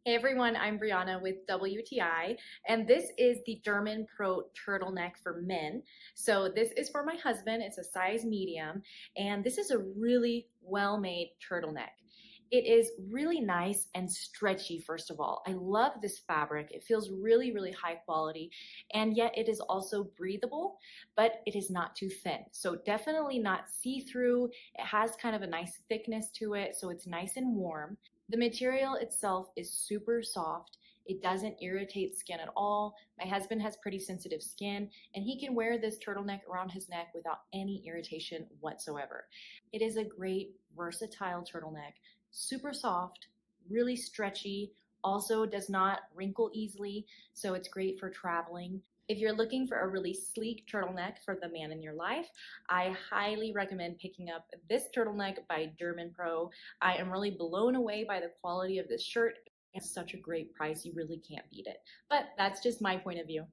Hey everyone, I'm Brianna with WTI, and this is the Derminpro turtleneck for men. So this is for my husband, it's a size medium, and this is a really well-made turtleneck. It is really nice and stretchy, first of all. I love this fabric. It feels really, really high quality, and yet it is also breathable, but it is not too thin. So definitely not see-through. It has kind of a nice thickness to it, so it's nice and warm. The material itself is super soft. It doesn't irritate skin at all. My husband has pretty sensitive skin, and he can wear this turtleneck around his neck without any irritation whatsoever. It is a great, versatile turtleneck, super soft, really stretchy, also does not wrinkle easily, so it's great for traveling. If you're looking for a really sleek turtleneck for the man in your life, I highly recommend picking up this turtleneck by Derminpro. I am really blown away by the quality of this shirt. It's such a great price, you really can't beat it. But that's just my point of view.